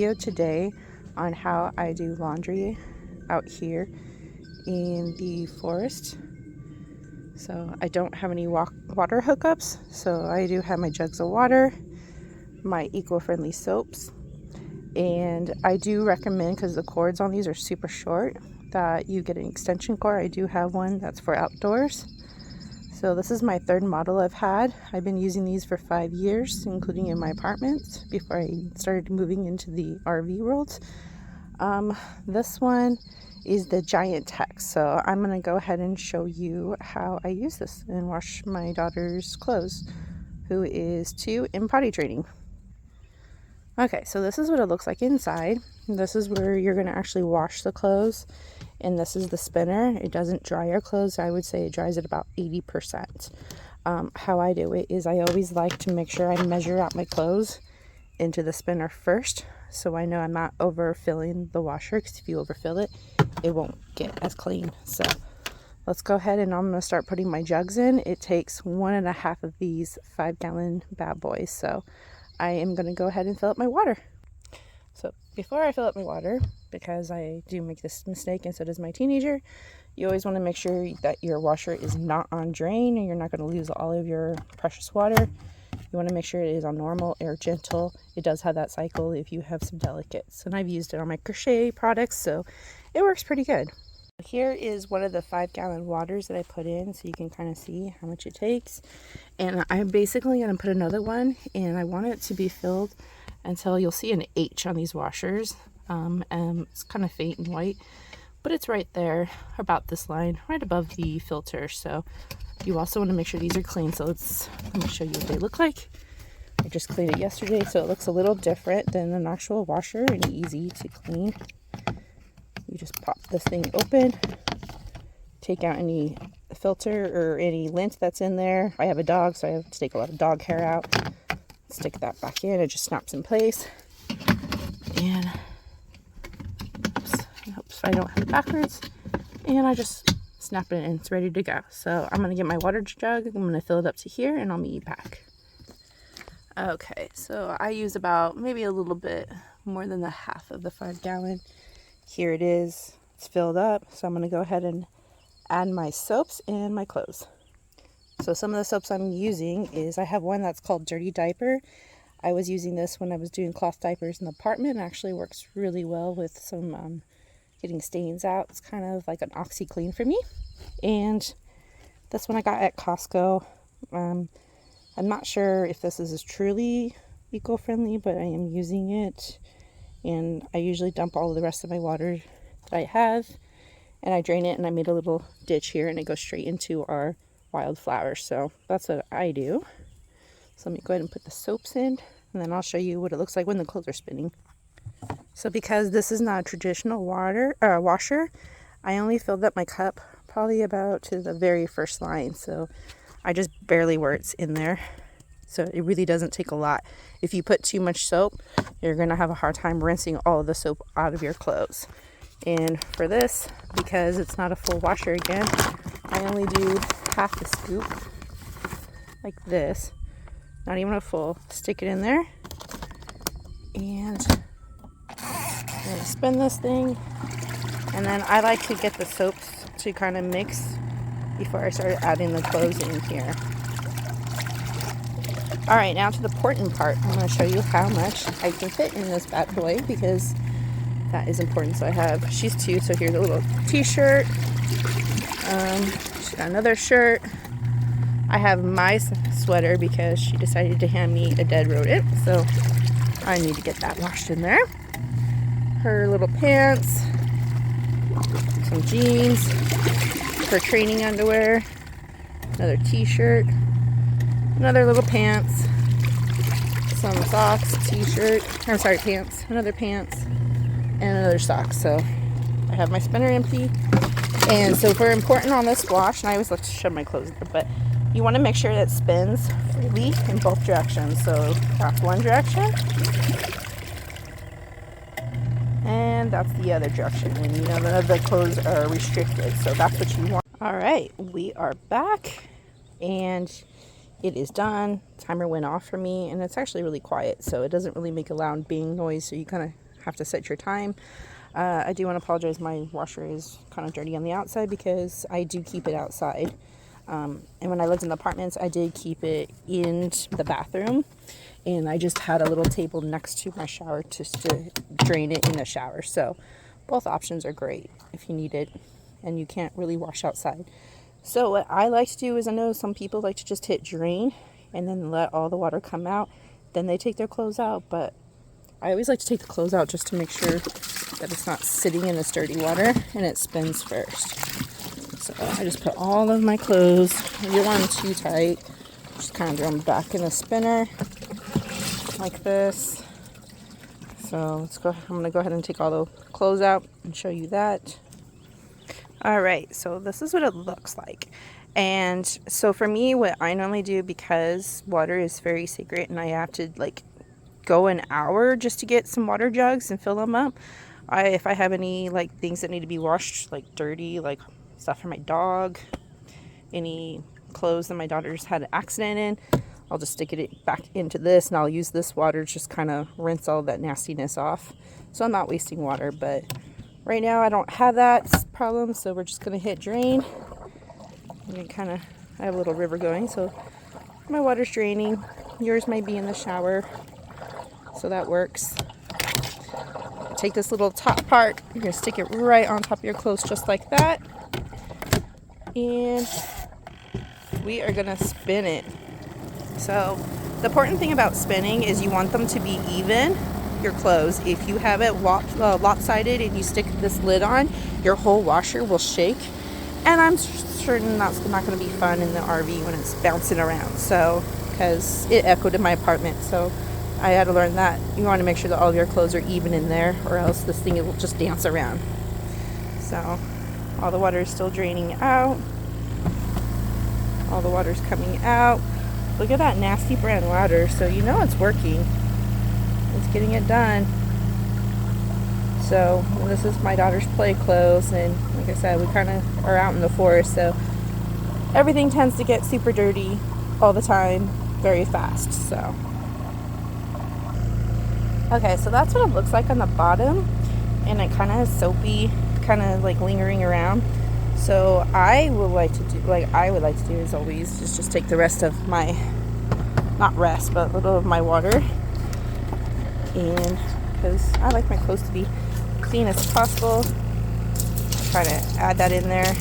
Video today on how I do laundry out here in the forest. So I don't have any water hookups, so I do have my jugs of water, my eco-friendly soaps, and I do recommend, because the cords on these are super short, that you get an extension cord. I do have one that's for outdoors. So this is my third model I've had. I've been using these for 5 years, including in my apartment before I started moving into the RV world. This one is the Giantex. So I'm going to go ahead and show you how I use this and wash my daughter's clothes, who is 2 in potty training. Okay, so this is what it looks like inside. This is where you're going to actually wash the clothes. And this is the spinner. It doesn't dry your clothes. I would say it dries at about 80%. How I do it is I always like to make sure I measure out my clothes into the spinner first, so I know I'm not overfilling the washer, because if you overfill it, it won't get as clean. So let's go ahead and I'm going to start putting my jugs in. It takes 1.5 of these 5-gallon bad boys. So I am going to go ahead and fill up my water. So before I fill up my water, because I do make this mistake and so does my teenager, you always want to make sure that your washer is not on drain and you're not going to lose all of your precious water. You want to make sure it is on normal, air gentle. It does have that cycle if you have some delicates. And I've used it on my crochet products, so it works pretty good. Here is one of the 5-gallon waters that I put in, so you can kind of see how much it takes. And I'm basically going to put another one, and I want it to be filled until you'll see an H on these washers. And it's kind of faint and white, but it's right there about this line, right above the filter. So you also want to make sure these are clean. So let me show you what they look like. I just cleaned it yesterday, so it looks a little different than an actual washer and easy to clean. You just pop this thing open, take out any filter or any lint that's in there. I have a dog, so I have to take a lot of dog hair out. Stick that back in. It just snaps in place. And oops, I don't have it backwards. And I just snap it in. It's ready to go. So I'm going to get my water jug. I'm going to fill it up to here, and I'll meet you back. Okay, so I use about maybe a little bit more than the half of the 5-gallon. Here it is. It's filled up. So I'm going to go ahead and add my soaps and my clothes. So some of the soaps I'm using is, I have one that's called Dirty Diaper. I was using this when I was doing cloth diapers in the apartment. It actually works really well with some getting stains out. It's kind of like an OxyClean for me. And this one I got at Costco. I'm not sure if this is truly eco-friendly, but I am using it. And I usually dump all of the rest of my water that I have, and I drain it, and I made a little ditch here, and it goes straight into our wildflowers. So that's what I do. So let me go ahead and put the soaps in, and then I'll show you what it looks like when the clothes are spinning. So because this is not a traditional washer, I only filled up my cup probably about to the very first line. So I just barely where it's in there. So it really doesn't take a lot. If you put too much soap, you're going to have a hard time rinsing all of the soap out of your clothes. And for this, because it's not a full washer again, I only do half the scoop, like this. Not even a full. Stick it in there. And I'm going to spin this thing. And then I like to get the soaps to kind of mix before I start adding the clothes in here. Alright, now to the important part. I'm going to show you how much I can fit in this bad boy, because that is important. So she's 2, so here's a little t-shirt. She got another shirt. I have my sweater because she decided to hand me a dead rodent, so I need to get that washed in there. Her little pants, some jeans, her training underwear, another t-shirt, another little pants, some socks, pants, another pants, and another sock. So I have my spinner empty. And so for important on this wash, and I always like to shove my clothes there, but you want to make sure that it spins freely in both directions. So that's one direction, and that's the other direction. And none of the clothes are restricted, so that's what you want. All right, we are back, and it is done. Timer went off for me, and it's actually really quiet, so it doesn't really make a loud bing noise, so you kind of have to set your time. I do want to apologize. My washer is kind of dirty on the outside because I do keep it outside. And when I lived in the apartments, I did keep it in the bathroom. And I just had a little table next to my shower just to drain it in the shower. So both options are great if you need it and you can't really wash outside. So what I like to do is, I know some people like to just hit drain and then let all the water come out. Then they take their clothes out. But I always like to take the clothes out just to make sure that it's not sitting in this dirty water and it spins first. So I just put all of my clothes, if you want them too tight, just kind of throw them back in the spinner like this. So let's go, I'm going to go ahead and take all the clothes out and show you that. Alright, so this is what it looks like. And so for me, what I normally do, because water is very sacred and I have to like go an hour just to get some water jugs and fill them up. If I have any like things that need to be washed, like dirty, like stuff for my dog, any clothes that my daughter's had an accident in, I'll just stick it back into this and I'll use this water to just kind of rinse all that nastiness off. So I'm not wasting water, but right now I don't have that problem, so we're just going to hit drain. And kind of, I have a little river going, so my water's draining. Yours might be in the shower, so that works. Take this little top part, you're going to stick it right on top of your clothes just like that. And we are going to spin it. So the important thing about spinning is you want them to be even, your clothes. If you have it lopsided and you stick this lid on, your whole washer will shake. And I'm certain that's not going to be fun in the RV when it's bouncing around. So, because it echoed in my apartment. So I had to learn that you want to make sure that all of your clothes are even in there, or else this thing will just dance around. So all the water is still draining out. All the water's coming out. Look at that nasty brown water. So you know it's working. It's getting it done. So this is my daughter's play clothes, and like I said, we kind of are out in the forest, so everything tends to get super dirty all the time, very fast. So okay, so that's what it looks like on the bottom, and it kind of is soapy, kind of like lingering around. So I would like to do is always just take the rest of my, not rest, but a little of my water, and because I like my clothes to be clean as possible, try to add that in there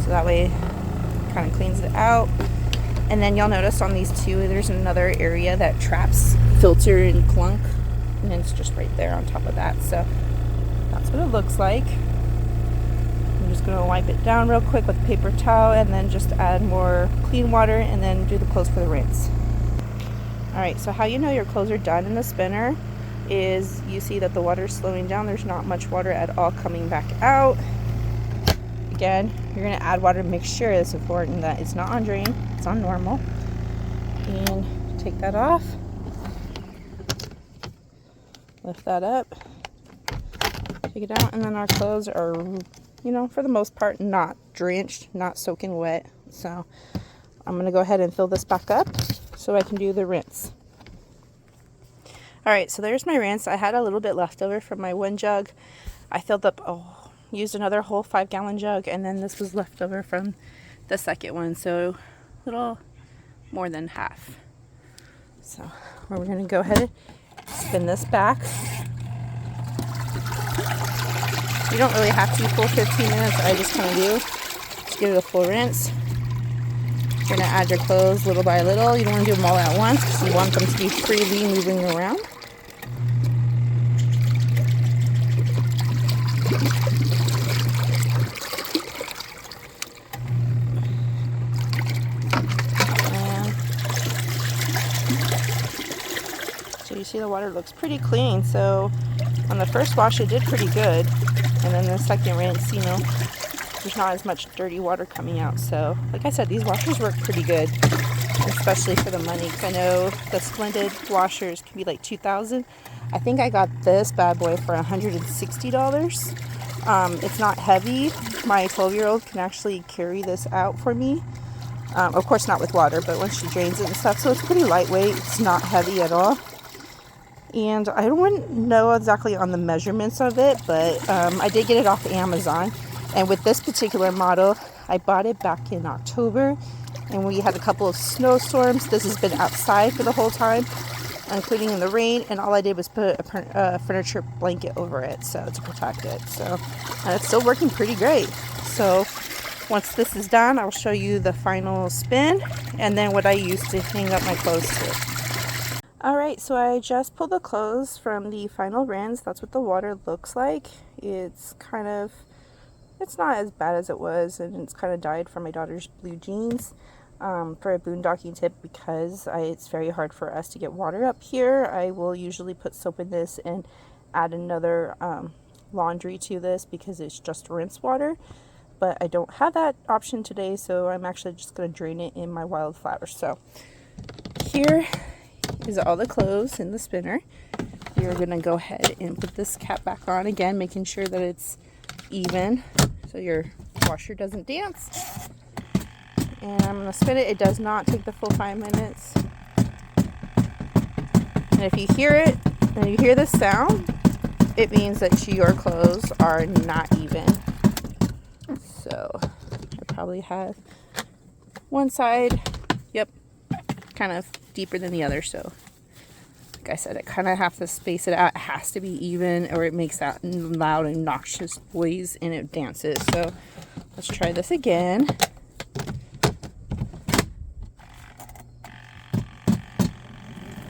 so that way it kind of cleans it out. And then you'll notice on these two, there's another area that traps filter and clunk, and it's just right there on top of that. So that's what it looks like. I'm just going to wipe it down real quick with a paper towel, and then just add more clean water, and then do the clothes for the rinse. Alright, so how you know your clothes are done in the spinner is you see that the water is slowing down. There's not much water at all coming back out. Again, you're going to add water to make sure, it's important that it's not on drain, it's on normal. And take that off. Lift that up. Take it out, and then our clothes are, you know, for the most part, not drenched, not soaking wet. So I'm going to go ahead and fill this back up so I can do the rinse. Alright, so there's my rinse. I had a little bit left over from my one jug. I filled up, used another whole 5-gallon jug, and then this was left over from the second one, so a little more than half. So we're going to go ahead and spin this back. You don't really have to full 15 minutes, I just kind of do. Just give it a full rinse. You're going to add your clothes little by little. You don't want to do them all at once because you want them to be freely moving around. So you see the water looks pretty clean. So on the first wash it did pretty good. And then the second rinse, you know, there's not as much dirty water coming out. So like I said, these washers work pretty good, especially for the money. I know the Splendid washers can be like $2,000. I think I got this bad boy for $160. It's not heavy. My 12-year-old can actually carry this out for me. Of course not with water, but when she drains it and stuff. So it's pretty lightweight. It's not heavy at all. And I wouldn't know exactly on the measurements of it, but I did get it off Amazon. And with this particular model, I bought it back in October, and we had a couple of snowstorms. This has been outside for the whole time, including in the rain, and all I did was put a furniture blanket over it so to protect it. So, and it's still working pretty great. So once this is done, I'll show you the final spin and then what I use to hang up my clothes to. Alright, so I just pulled the clothes from the final rinse. That's what the water looks like. It's not as bad as it was, and it's kind of dyed from my daughter's blue jeans. For a boondocking tip, because it's very hard for us to get water up here, I will usually put soap in this and add another laundry to this because it's just rinse water. But I don't have that option today, so I'm actually just going to drain it in my wildflowers. So here is all the clothes in the spinner. You're going to go ahead and put this cap back on again, making sure that it's even so your washer doesn't dance. And I'm going to spin it. It does not take the full 5 minutes. And if you hear it, and you hear this sound, it means that your clothes are not even. So I probably have one side, yep, kind of deeper than the other. So like I said, I kind of have to space it out. It has to be even, or it makes that loud and noxious noise and it dances. So let's try this again.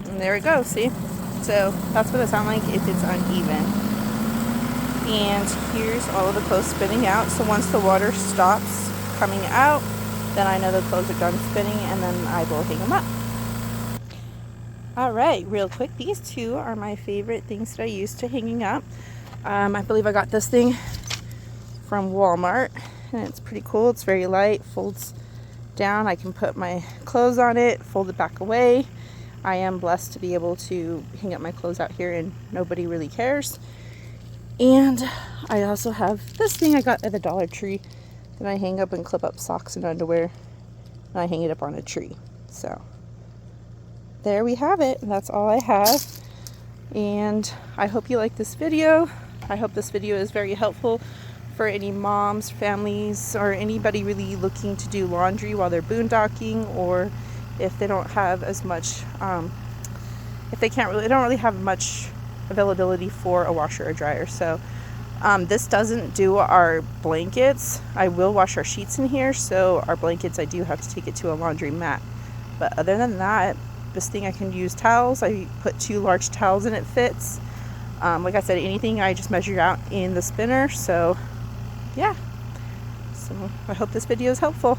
And there it goes, see? So that's what it sounds like if it's uneven. And here's all of the clothes spinning out. So once the water stops coming out, then I know the clothes are done spinning, and then I will hang them up. Alright, real quick, these two are my favorite things that I use to hanging up. I believe I got this thing from Walmart, and it's pretty cool. It's very light, folds down. I can put my clothes on it, fold it back away. I am blessed to be able to hang up my clothes out here and nobody really cares. And I also have this thing I got at the Dollar Tree that I hang up and clip up socks and underwear, and I hang it up on a tree. So there we have it. That's all I have. And I hope you like this video. I hope this video is very helpful for any moms, families, or anybody really looking to do laundry while they're boondocking, or if they don't have as much, if they don't really have much availability for a washer or dryer. So this doesn't do our blankets. I will wash our sheets in here, so our blankets I do have to take it to a laundry mat. But other than that, this thing I can use towels. I put 2 large towels and it fits. Like I said, anything I just measured out in the spinner. So yeah, so I hope this video is helpful.